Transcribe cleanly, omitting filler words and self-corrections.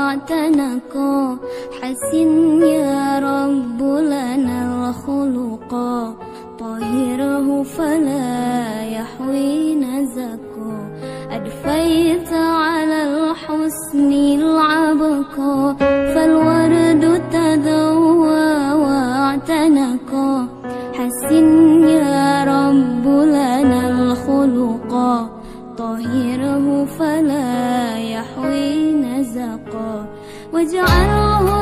واعتنقا حسن يا رب لنا الخلقا طهره فلا يحوي نزقا أدفيت على الحسن العبقا فالورد تذوى واعتنقا حسن يا رب لنا الخلقا طهره فلا يحوي نزقا واجعله